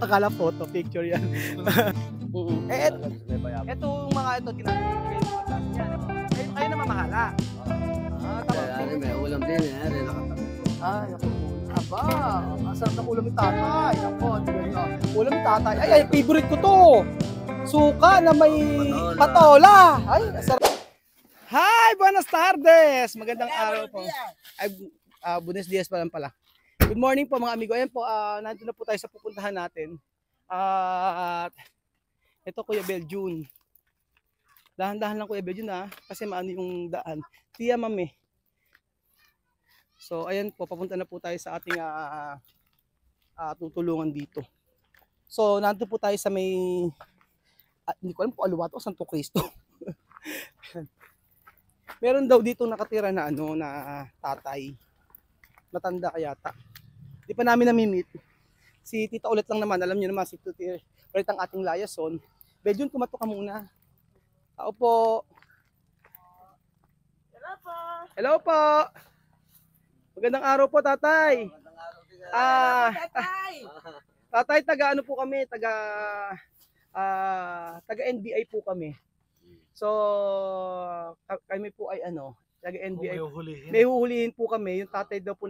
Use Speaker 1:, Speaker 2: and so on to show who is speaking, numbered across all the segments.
Speaker 1: akala photo picture yan. Ito mga ito, ginagawa kayo ng class niya. Kayo na mamahala.
Speaker 2: May ulam din eh.
Speaker 1: Ay, ako. Aba, masarap ng ulam ni tatay. Ako, ulam ni tatay. Ay, favorite ko to. Suka na may patola. Ay, sarap. Hi, buenas tardes. Magandang araw po. Ay, buenos dias pa lang pala. Good morning po mga amigo. Ayan po, nandito na po tayo sa pupuntahan natin. At ito Kuya Beljun. Dahan-dahan lang Kuya Beljun kasi maano yung daan. Tiya mami. So ayan po, papunta na po tayo sa ating tutulungan dito. So nandito po tayo sa may hindi ko alam kung Aluwato o Santo Cristo. Meron daw dito nakatira na na tatay. Matanda kayata. Di pa namin nami-meet. Si Tita ulit lang naman, alam niyo naman si Tita ulit ang ating liaison. Beljun, kumato ka muna. Tao po. Hello po. Hello po. Magandang araw po, tatay. Tatay, taga ano po kami, taga NBI po kami. So, kami po ay taga NBI. May huhulihin po kami. Yung tatay daw po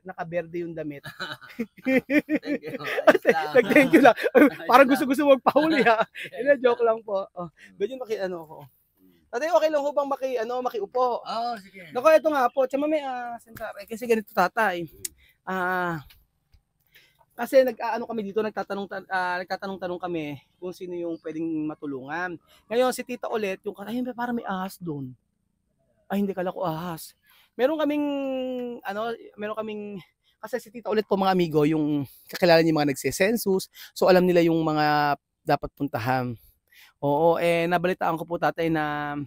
Speaker 1: nakaberde yung damit. Thank you lang. Parang gusto magpahuli ha. Joke lang po. Ganyan ko. Tatay, okay lang ho bang makiupo?
Speaker 2: Oo, sige.
Speaker 1: Naku, ito nga po. Tsama may kasi ganito tatay. Kasi kami dito, nagtatanong kami kung sino yung pwedeng matulungan. Ngayon si Tita ulit, ay parang may ahas doon. Ay hindi kala ko ahas. Meron kaming kasi si Tita ulit po mga amigo, yung kakilala niya mga nagse-census. So alam nila yung mga dapat puntahan. Oo, nabalitaan ko po tatay na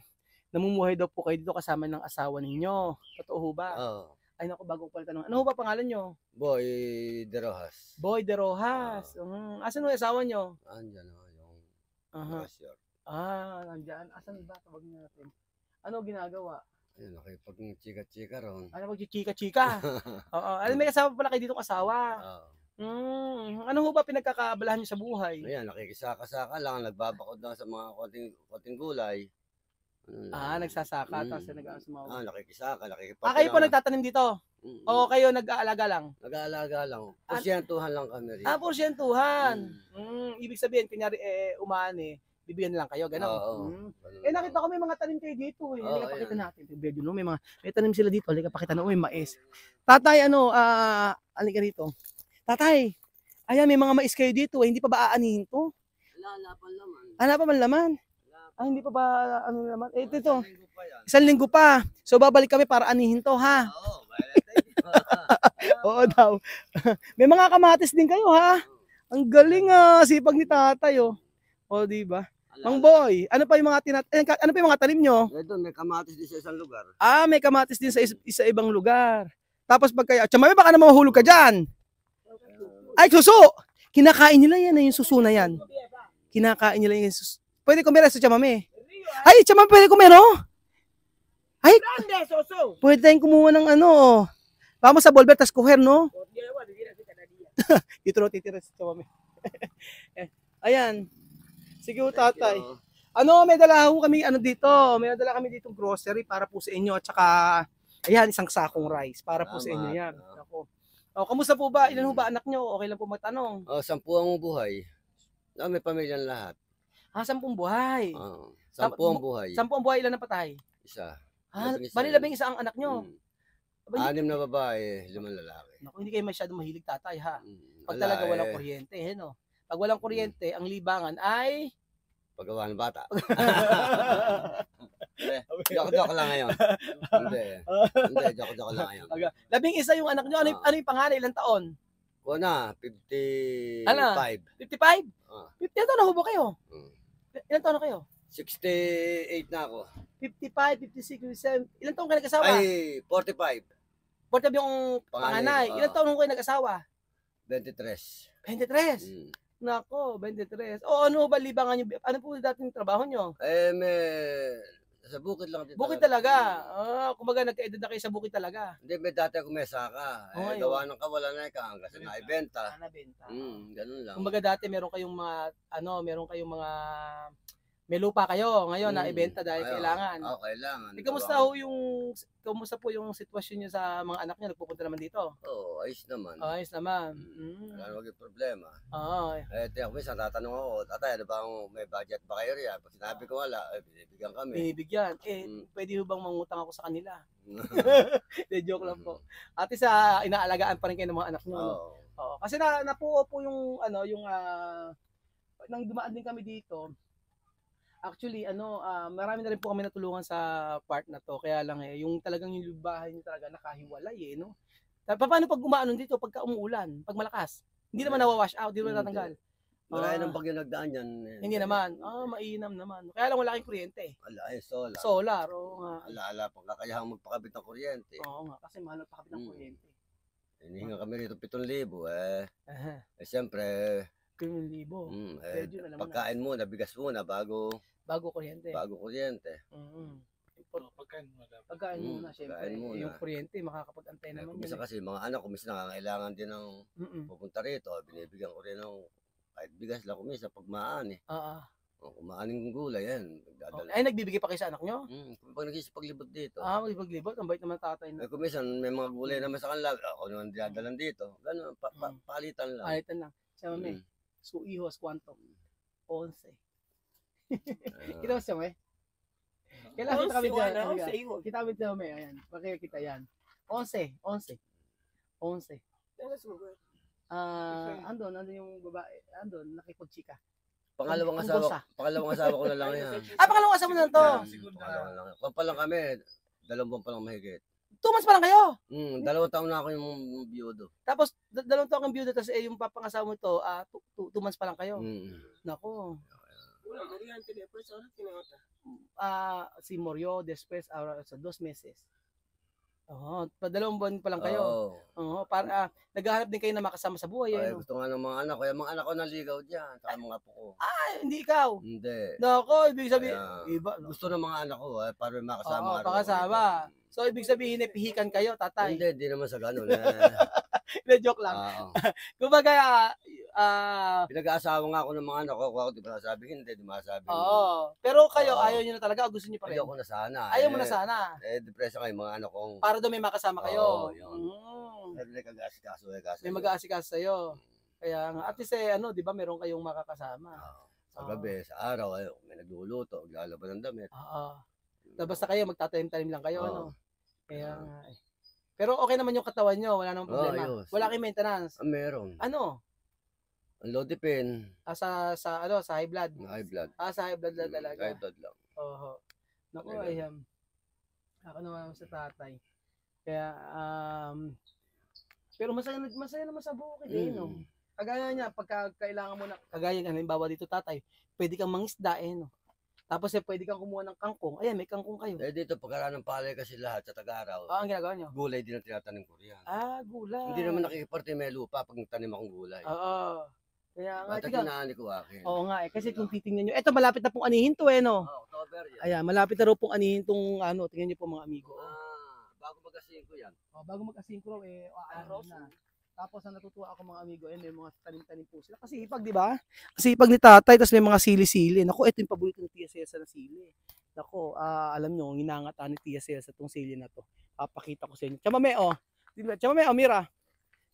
Speaker 1: namumuhay daw po kayo dito kasama ng asawa ninyo. Totoo ho ba?
Speaker 2: Oo.
Speaker 1: Ay naku, bago ko pala tanong. Ano ho ba pangalan nyo?
Speaker 2: Boy De Rojas.
Speaker 1: Boy De Rojas. Asan yung asawa nyo?
Speaker 2: Andyan yung
Speaker 1: Rojas. Nandyan. Asan ba? Tawag natin. Ano ginagawa?
Speaker 2: Ayun, nakipag-chika-chika ron.
Speaker 1: Magchika-chika. Oo. May kasama pala kayo ditong asawa. Ano ho ba pinagkakaabalahan nyo sa buhay?
Speaker 2: Ayan, nakikisaka-saka lang. Nagbabakod lang sa mga konting gulay.
Speaker 1: Nagsasaka. Tapos nag-aasamaw.
Speaker 2: Nakikisaka, nakikipag.
Speaker 1: Kayo po nagtatanim dito? O kayo nag-aalaga lang?
Speaker 2: Nag-aalaga lang. Porsyentuhan lang kami rin.
Speaker 1: Porsyentuhan. Ibig sabihin, kunyari, bibigyan lang kayo, gano'n.
Speaker 2: Oo.
Speaker 1: Nakita ko may mga tanim kayo dito. Pakita natin. May tanim sila dito. Halika, pakita na, may mais. Tatay, halika rito. Tatay, ayan, may mga mais kayo dito. Hindi pa ba aanihin to?
Speaker 2: Wala pa laman.
Speaker 1: Wala pa man laman? Hindi pa ba laman? Ito. Isang linggo pa. So, babalik kami para anihin to, ha?
Speaker 2: Oo,
Speaker 1: Oo daw. May mga kamatis din kayo, ha? Ang galing, sipag ni tatay, O, di ba? Mang Boy, ano pa yung mga tanim nyo?
Speaker 2: Ito, may kamatis din sa isang lugar.
Speaker 1: May kamatis din sa ibang lugar. Tapos tsamami, baka naman mahulog ka dyan. Ay, suso! Kinakain nila yan, yung suso na yan. Kinakain nila yung suso. Pwede kumera sa tsamami. Ay, tsamami, pwede kumera. Ay, pwede tayong kumuha ng vamos sa bolber, tas kuher, no? Dito titira sa tsamami. Ayan. Sige ho, tatay. May dala ho kami dito. May dala kami dito grocery para po sa inyo. At saka, ayan, isang sakong rice para po sa inyo yan. Ako. Kamusta po ba? Ilan ho ba anak nyo? Okay lang po magtanong.
Speaker 2: 10 ang buhay. May pamilyang lahat.
Speaker 1: 10 buhay.
Speaker 2: 10 ang buhay.
Speaker 1: 10 ang buhay, ilan na patay?
Speaker 2: Isa.
Speaker 1: Bali 11 ang anak nyo.
Speaker 2: 6 na babae, 5 lalaki.
Speaker 1: Naku, hindi kayo masyadong mahilig tatay, ha? Pag talaga walang kuryente, no? Pag walang kuryente, ang libangan ay
Speaker 2: paggawa ng bata. Joke lang ngayon. Hindi, joke lang ngayon.
Speaker 1: 11 yung anak nyo. Ano yung panganay? Ilang taon?
Speaker 2: Kuna, 55.
Speaker 1: 55? 50 na taon na ho ba kayo? Ilang taon na kayo?
Speaker 2: 68 na ako.
Speaker 1: 55, 56, 57. Ilang taon kayo nag-asawa?
Speaker 2: Ay, 45.
Speaker 1: 45 yung panganay. Ilang taon kayo nag-asawa?
Speaker 2: 23.
Speaker 1: 23? Nako, 23. Ano ba libangan nyo? Ano po dating trabaho nyo?
Speaker 2: May Sa bukid lang din
Speaker 1: Bukid talaga. Kumbaga nagka-edad na kayo sa bukid talaga.
Speaker 2: Hindi, may dati ako may saka.
Speaker 1: Oo,
Speaker 2: Gawa ng kawalan na ika hanggang sa naibenta.
Speaker 1: Nabenta.
Speaker 2: Ganun lang.
Speaker 1: Kumbaga dati meron kayong mga may lupa kayo ngayon na ibenta dahil kailangan.
Speaker 2: Kailangan.
Speaker 1: Kamusta po yung sitwasyon niyo sa mga anak niyo? Nagpupunta naman dito?
Speaker 2: Oo, ayos naman.
Speaker 1: Ayos naman.
Speaker 2: Wala nang maging problema.
Speaker 1: Oo.
Speaker 2: Tiyak ko minsan tatanong ako, tatay, ano ba may budget ba kayo riyan? Pag sinabi ko wala, binibigyan kami.
Speaker 1: Binibigyan. Pwede ho bang mangutang ako sa kanila? Joke lang po. Ate sa inaalagaan pa rin kayo ng mga anak niyo. Oo. Kasi napuo po yung nang dumaan din kami dito. Actually, marami na rin po kami natulungan sa part na to. Kaya lang yung talagang yung bahay niyo talaga nakahiwalay no. Paano pag umaano dito, pagka umuulan, pag malakas? Hindi naman nawawash out, hindi naman natanggal.
Speaker 2: Marami ng bagyo nagdaan yan.
Speaker 1: Hindi naman. Mainam naman. Kaya lang wala kayong kuryente.
Speaker 2: Wala, solar.
Speaker 1: Solar, oo nga.
Speaker 2: Ala, pang kakayahang magpakabit ng kuryente.
Speaker 1: Oo nga, kasi mahal magpakabit ng kuryente.
Speaker 2: Hinihinga kami rito 7,000 siyempre,
Speaker 1: 7,000.
Speaker 2: pagkain muna, bigas muna bago
Speaker 1: kuryente. Pagkain muna, syempre. Yung kuryente, makakapag-antay naman.
Speaker 2: Kumisa kasi mga anak, kumisa nangangailangan din ng pupunta rito. Binibigyan ko rin ng kahit bigas lang kumisa pag maan kumaaning gulay yan.
Speaker 1: Ay, nagbibigay pa kayo sa anak nyo?
Speaker 2: Pag nagsipaglibot dito.
Speaker 1: Maglipaglibot. Ang bait naman tatay na.
Speaker 2: Kumisan, may mga gulay naman sa kanila. Ako naman dinadalan dito. Ganun, palitan lang.
Speaker 1: Palitan lang. Siya mami, su hijos, ¿cuánto? 11. Kita mo siya, mami? Kailan kita kami dyan? Kita kami dyan, mami. Ayan. Pakikita yan. 11. Andon yung babae. Andon, nakipag-chika.
Speaker 2: Pangalawang asawa ko na lang yan.
Speaker 1: Pangalawang asawa mo na to?
Speaker 2: Pangalawang lang. Pa lang kami, 2 buwan pa lang mahigit.
Speaker 1: 2 months pa lang kayo?
Speaker 2: 2 taon na ako yung biyudo.
Speaker 1: Tapos, 2 taon kang biyudo, tapos yung papangasawa mo to, 2 months pa lang kayo? Nako. Si Morio, después, sa 2 meses. Pa 2 buwan pa lang kayo. Para naghahanap din kayo na makasama sa buhay.
Speaker 2: Gusto nga ng mga anak ko. Yung mga anak ko naligaw dyan. Saka mga apo ko.
Speaker 1: Hindi ikaw?
Speaker 2: Hindi.
Speaker 1: Nako, ibig sabihin.
Speaker 2: Gusto ng mga anak ko para makasama.
Speaker 1: Pakasama. So, ibig sabihin, pihikan kayo, tatay?
Speaker 2: Hindi naman sa ganun.
Speaker 1: Joke lang. Kumbaga,
Speaker 2: pinag-aasawa nga ako ng mga anak ko. Kung ako di ba sasabihin, hindi masasabi.
Speaker 1: Pero kayo, ayaw nyo na talaga, gusto nyo pa rin?
Speaker 2: Ayaw ko na sana.
Speaker 1: Ayaw mo na sana?
Speaker 2: Depression kayo mga anak kong.
Speaker 1: Para doon may makasama kayo?
Speaker 2: May mag-aasikaso.
Speaker 1: May mag-aasikaso sa'yo. Kaya nga, at least di ba meron kayong makakasama?
Speaker 2: Sa gabi, sa araw, may nagluluto, maglalaban ng damit.
Speaker 1: Basta kayo, magtatanim-tanim lang kayo, Kaya nga Pero okay naman yung katawan nyo, wala namang problema. Wala kayong maintenance.
Speaker 2: Meron.
Speaker 1: Ano?
Speaker 2: Ang lodipin.
Speaker 1: Sa high blood.
Speaker 2: High blood.
Speaker 1: Sa high blood lang talaga.
Speaker 2: High blood lang.
Speaker 1: Naku, ako naman sa tatay. Kaya, pero masaya naman sa bukid no? Kagaya niya, pagka kailangan mo na, kagaya nga, halimbawa dito tatay, pwede kang mangisda Tapos pwede kang kumuha ng kangkong. Ayan, may kangkong kayo.
Speaker 2: Dito, pagkaraan ng palay kasi lahat sa Tagaraw.
Speaker 1: Ang ginagawa nyo?
Speaker 2: Gulay din ang tinatanim ko riyan.
Speaker 1: Gulay.
Speaker 2: Hindi naman nakikiparte may lupa pag nagtanim akong gulay.
Speaker 1: Kaya nga,
Speaker 2: tinaani ko akin.
Speaker 1: Oo nga kasi kung titingnan nyo, eto malapit na pong anihin to no?
Speaker 2: October yan.
Speaker 1: Ayan, malapit na rin pong anihin tong tingnan nyo po mga amigo.
Speaker 2: Bago mag-asingko yan.
Speaker 1: Bago mag-asingko na. Tapos natutuwa ako mga amigo, may mga tanim-tanim po sila. Kasi ipag, di ba? Kasi ipag ni tatay, tapos may mga sili-sili. Naku, ito yung paborito ng Tia Cesa na sili. Naku, alam nyo, ginangatan ni Tia Cesa itong sili na to. Papakita ko sa inyo. Chamame, Chamame, Mira.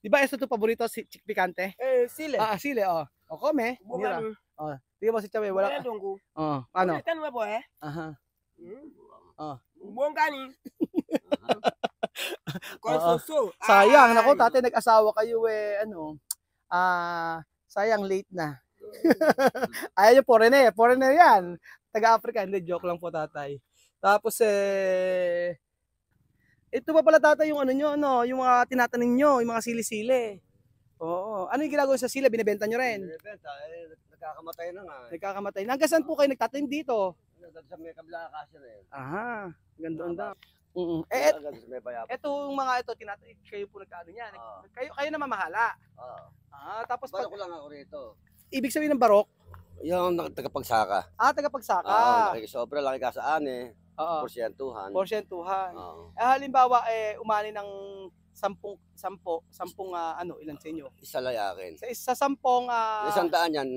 Speaker 1: Di ba ito paborito, si Chikpikante?
Speaker 3: Sili.
Speaker 1: Sili, come, Mira. Tingnan mo si Chamame, wala. Ano?
Speaker 3: Kan mo po
Speaker 1: Aha.
Speaker 3: Buong kanin.
Speaker 1: Sayang, nako, tatay nag-asawa kayo sayang late na. Ayaw nyo, foreigner yan. Taga-Africa, hindi, joke lang po tatay. Tapos ito pa pala tatay yung yung mga tinatanim nyo, yung mga sili-sili. Ano yung ginagawa sa sili, binibenta nyo rin?
Speaker 2: Binibenta, nagkakamatay na nga.
Speaker 1: Nagkakamatay. Hanggang saan po kayo nagtatanim dito?
Speaker 2: Sa may kabila kasi na yun.
Speaker 1: Ganda. Etong mga ito, kayo po nagkaano niyan. Kayo na mamahala. Tapos
Speaker 2: barok lang ako rito.
Speaker 1: Ibig sabihin ng barok?
Speaker 2: Yung tagapagsaka.
Speaker 1: Tagapagsaka.
Speaker 2: Sobra laki kasaan
Speaker 1: Oo.
Speaker 2: Porsyentuhan.
Speaker 1: Porsyentuhan.
Speaker 2: Oo.
Speaker 1: Halimbawa, umani ng 10, ilan sa inyo?
Speaker 2: Isa lang akin.
Speaker 1: Sa 10,
Speaker 2: Isang daan yan,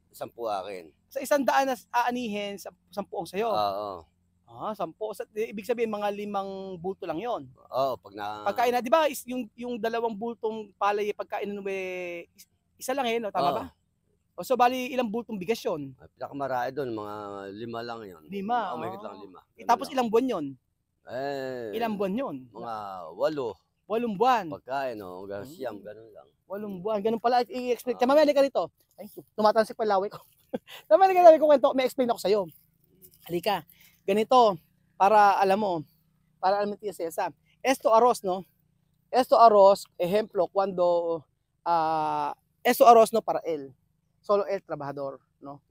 Speaker 2: 10 akin.
Speaker 1: sa 100 na aanihin, 10 ang sa'yo.
Speaker 2: Oo.
Speaker 1: 10. Ibig sabihin, mga 5 bulto lang yon.
Speaker 2: Oo, pag na...
Speaker 1: Pagkain na, di ba, yung 2 bultong palay, pagkain mo, isa lang no? Tama ba? O, so, bali, ilang bultong bigas yun?
Speaker 2: Pinakamarami doon, mga 5 lang yun.
Speaker 1: 5.
Speaker 2: May lang 5.
Speaker 1: Tapos, ilang buwan yun?
Speaker 2: Ilang
Speaker 1: buwan yun?
Speaker 2: Mga 8.
Speaker 1: 8 buwan.
Speaker 2: Pagkain, siyam, ganun lang.
Speaker 1: 8 buwan. Ganun pala i-explain. Mamaya ka rito. Ay, tumatansik pa laway ko. Mamaya ka kwento. May explain ako sa'yo. Halika. Ganito. Para alam mo tiya Cesar. Esto arroz, no? Esto arroz, ejemplo, cuando esto arroz no para él. Solo el trabajador, no?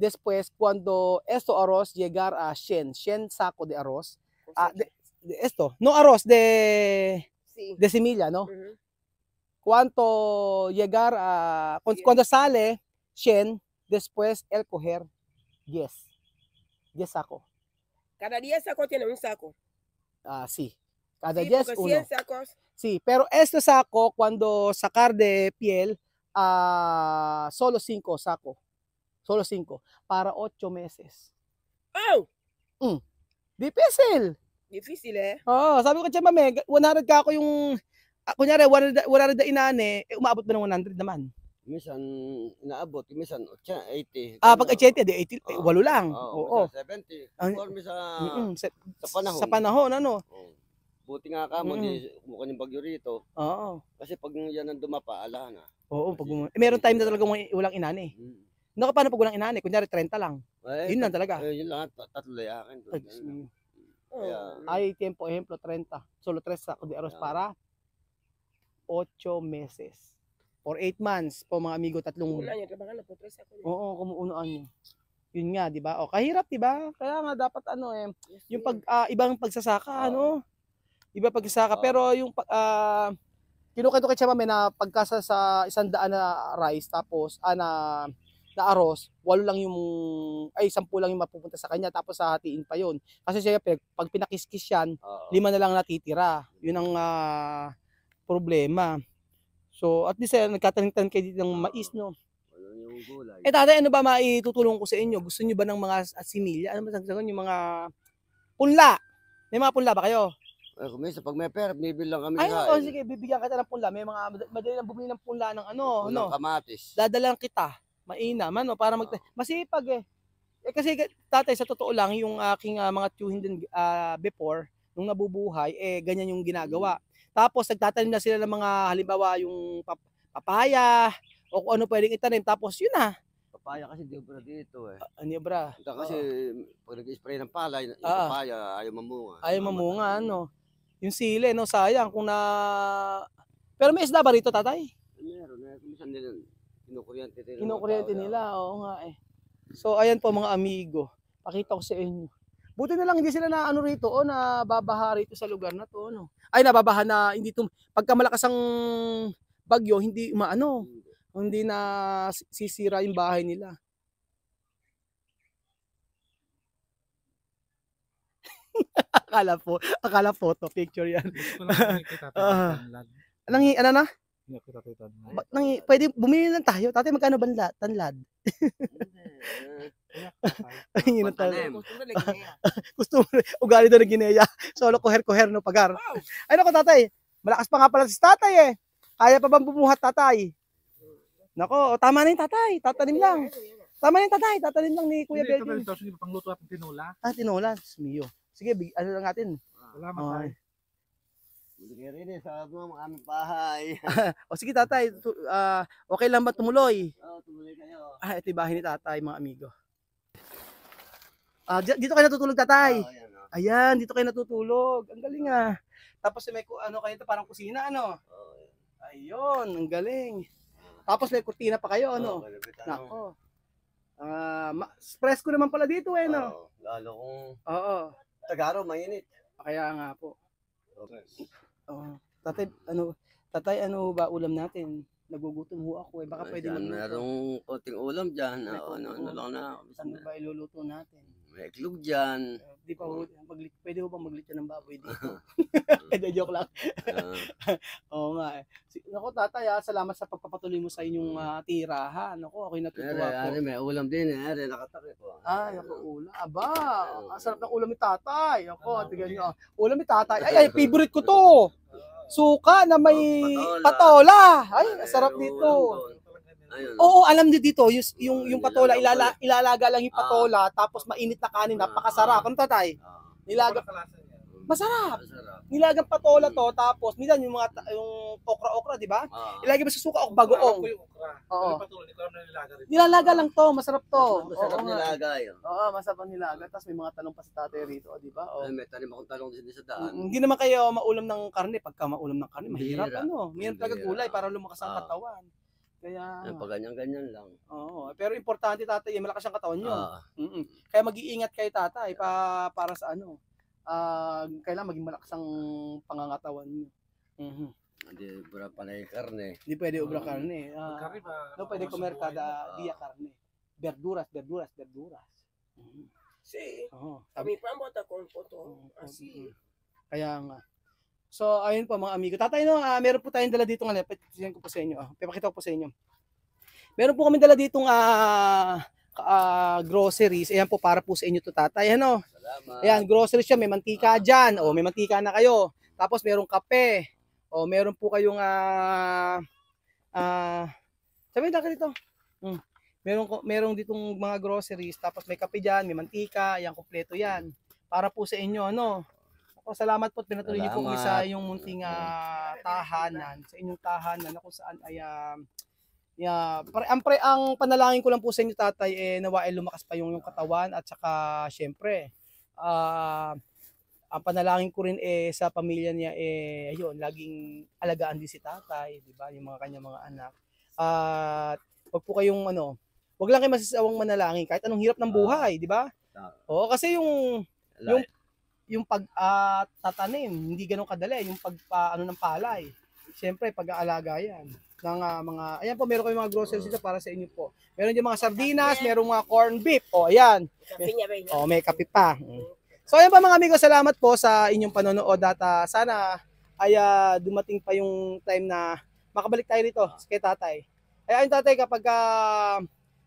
Speaker 1: Después, cuando esto arroz llegar a 100 saco de arroz, esto, no arroz de semilla, ¿no? Cuánto llegar a, cuando sale 100, después el coger 10 saco.
Speaker 3: Cada 10 sacos tiene un saco.
Speaker 1: Sí. Cada
Speaker 3: Sí,
Speaker 1: 10
Speaker 3: porque
Speaker 1: uno.
Speaker 3: 100 sacos.
Speaker 1: Sí, pero este saco, cuando sacar de piel, solo 5 saco. Solo 5. Para 8 meses.
Speaker 3: Oh!
Speaker 1: Difícil.
Speaker 3: Difícil, eh?
Speaker 1: Oo, sabi ko, Mame, 100 ka ako yung, kunyari, 100 na inane, umabot ba ng 100 naman?
Speaker 2: Minsan, inaabot. Minsan, 80.
Speaker 1: Pag 80, di 80, 8 lang.
Speaker 2: Oo. 70. Conforme sa panahon.
Speaker 1: Sa panahon, ano?
Speaker 2: Buti nga ka mo, di mukha yung bagyo rito.
Speaker 1: Oo.
Speaker 2: Kasi pag yan ang dumapa, ala na.
Speaker 1: Oo, meron time na talaga walang inani. No, paano pag walang inani? Kunyari 30 lang.
Speaker 2: Yun
Speaker 1: lang talaga.
Speaker 2: Yun lang, tatlo yakin.
Speaker 1: Ay, tiempo, ejemplo, 30. Solo 3 sacos de arroz para 8 meses. For 8 months po mga amigo, 3
Speaker 3: Una niya, trabahan na po 3 sacos.
Speaker 1: Oo, kumuunoan niyo. Yun nga, di ba? O, kahirap, di ba? Kaya nga dapat yung ibang pagsasaka, Iba pagsasaka, pero yung kinukwento kay Mame na pagka sa 100 na rice tapos na arroz, 10 lang yung 10 lang yung mapupunta sa kanya tapos hahatiin pa yun. Kasi siya pag pinakiskis yan, 5 na lang natitira. Yun ang problema. So, at least nagkatanim-tanim kayo dito ng mais, no? Tatay, ano ba maitutulong ko sa inyo? Gusto niyo ba ng mga similya? Ano ba sasagot yung mga punla? May mga punla ba kayo?
Speaker 2: Kumisa, pag may pera, bibili lang kami
Speaker 1: sige, bibigyan kita ng punla. May mga madali lang bumili ng punla ng
Speaker 2: kamatis.
Speaker 1: Dadalang kita. Mainam, para masipag kasi tatay, sa totoo lang, yung aking mga tiyuhin din before, nung nabubuhay, ganyan yung ginagawa. Tapos nagtatanim na sila ng mga halimbawa yung papaya o kung ano pwedeng itanim. Tapos yun na.
Speaker 2: Papaya kasi diobra dito
Speaker 1: Niobra.
Speaker 2: Kasi pag nag-spray ng palay, yung papaya ayaw mamunga.
Speaker 1: Ayaw mamunga, Yung sili, sayang kung Pero may isda ba rito, tatay?
Speaker 2: Meron. Minsan din kinukuryente
Speaker 1: nila. Oo nga So ayan po mga amigo. Pakita ko sa inyo. Buti na lang hindi sila na rito na babaha rito sa lugar na to, Ay, nababaha na hindi pagka malakas ang bagyo, hindi hindi na sisira yung bahay nila. akala photo picture yan. Pwede bumili lang tayo. Tatay, magkano ba tanlad? Gusto ugali daw ng Guinea. Solo koher no pagar. Ay nako, tatay. Malakas pa nga pala si tatay Kaya pa bang bumuhat, tatay? Nako, tama na yung tatay. Tatanim lang. Tama na yung tatay. Tatanim lang ni Kuya Belvin.
Speaker 4: Hindi pangluto at tinola.
Speaker 1: Tinola. Mio. Sige, ano lang natin.
Speaker 4: Salamat tayo.
Speaker 2: Hindi rin sa aming bahay.
Speaker 1: O sige, tatay. Okay lang ba tumuloy?
Speaker 2: Oo, tumuloy kayo.
Speaker 1: Ito yung bahay ni tatay, mga amigo. Dito kayo natutulog, tatay. Ayan, dito kayo natutulog. Ang galing Tapos may kayo ito, parang kusina, Ayun, ang galing. Tapos may kurtina pa kayo, Nako. Presko naman pala dito,
Speaker 2: Lalo kung
Speaker 1: Tagaraw, mainit. Kaya nga po. Tatay, ano ba ulam natin? Nagugutom ho ako Baka pwede magluto.
Speaker 2: Merong konting ulam dyan. Ano lang na.
Speaker 1: Ano ba iluluto natin?
Speaker 2: May iklog dyan.
Speaker 1: Di pa pwede ho bang maglit ng baboy dito? Hindi, joke lang. Oo nga eh. Naku tatay, salamat sa pagpapatuloy mo sa inyong tirahan. Naku, ako'y natutuwa po.
Speaker 2: May ulam din eh. Nakatakip po.
Speaker 1: Ay, ako ulam. Aba, ang sarap ng ulam ni tatay. Ako, tignan nyo. Ulam ni tatay. Ay, favorite ko to. Suka na may patola. Ay, ang sarap dito.
Speaker 2: Ayun.
Speaker 1: Oo, alam niyo dito, yung patola, ilalaga lang yung patola, tapos mainit na kanin, napakasarap. Ano tatay? Nilaga, masarap. Nilagang patola to, tapos minsan yung okra-okra, di ba? Ilagay mo sa suka o bagoong. Oo. Nilalaga lang to, masarap to.
Speaker 2: Masarap nilaga yun.
Speaker 1: Oo, masarap ang nilaga. Tapos may mga talong pa sa tatay rito, di ba?
Speaker 2: Ay, may tanim akong talong din sa daan.
Speaker 1: Hindi naman kayo maulam ng karne. Pagka maulam ng karne, mahirap
Speaker 2: Bihira.
Speaker 1: Mayroon talaga gulay para lumakas ang katawan. Kaya,
Speaker 2: Pag ganyan-ganyan lang.
Speaker 1: oo. Pero importante tatay, malakas ang katawan nyo. Kaya mag-iingat kayo tatay para sa ano. Kailangan maging malakas ang pangangatawan nyo.
Speaker 2: Hindi pura panay karne.
Speaker 1: Hindi pwede ubra karne.
Speaker 4: Karne ba?
Speaker 1: No pwede comer kada dia karne. Verduras.
Speaker 3: Sí.
Speaker 1: Oo.
Speaker 3: Kami pa bota con poto. Así.
Speaker 1: Kaya nga. So, ayun po mga amigo. Tatay, no, meron po tayong dala dito ngayon. Papakita ko po sa inyo. Papakita ko po sa inyo. Meron po kami dala ditong groceries. Ayan po, para po sa inyo to tatay. Ano?
Speaker 2: Salamat.
Speaker 1: Ayan, groceries siya. May mantika dyan. O, may mantika na kayo. Tapos, merong kape. O, meron po kayong sabihin lang ka dito. Merong ditong mga groceries. Tapos, may kape dyan. May mantika. Ayan, kompleto yan. Para po sa inyo, ano? Salamat po at pinatuloy niyo po kami sa inyong munting tahanan, sa inyong tahanan na kung saan ay ang panalangin ko lang po sa inyo tatay nawa ay lumakas pa yung katawan at saka syempre ang panalangin ko rin sa pamilya niya ayun, laging alagaan din si tatay, di ba, yung mga kanya mga anak. At wag po kayong wag lang kayo masasawang manalangin kahit anong hirap ng buhay, di ba? Oo, kasi yung pagtatanim, hindi ganun kadali, yung ng palay. Siyempre, pag-aalaga yan. Ng ayan po, meron kayong mga groceries dito para sa inyo po. Meron yung mga sardinas, meron mga corn beef. O, ayan. May kape pa. So, ayan pa mga amigo, salamat po sa inyong panonood at sana ay dumating pa yung time na makabalik tayo rito kay tatay. Ay, ayun tatay, kapag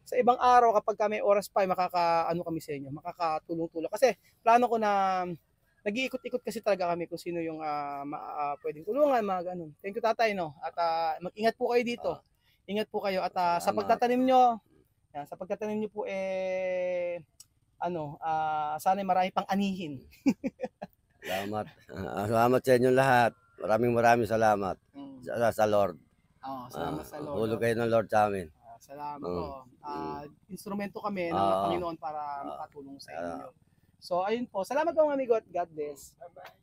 Speaker 1: sa ibang araw, kapag may oras pa, kami sa inyo, makakatulong-tulong. Kasi plano ko na nag-iikot-ikot kasi talaga kami kung sino yung pwedeng tulungan, mga ganun. Thank you tatay, no? At mag-ingat po kayo dito. Ingat po kayo at sa pagtatanim nyo, po sana marami pang anihin.
Speaker 2: Salamat. Salamat sa inyo lahat. Maraming salamat sa Lord.
Speaker 1: Salamat sa Lord.
Speaker 2: Hulog kayo ng Lord sa amin.
Speaker 1: Salamat po. Instrumento kami ng Panginoon para makatulong sa inyo. So, ayun po. Salamat po mga amigo at God bless.
Speaker 3: Bye-bye.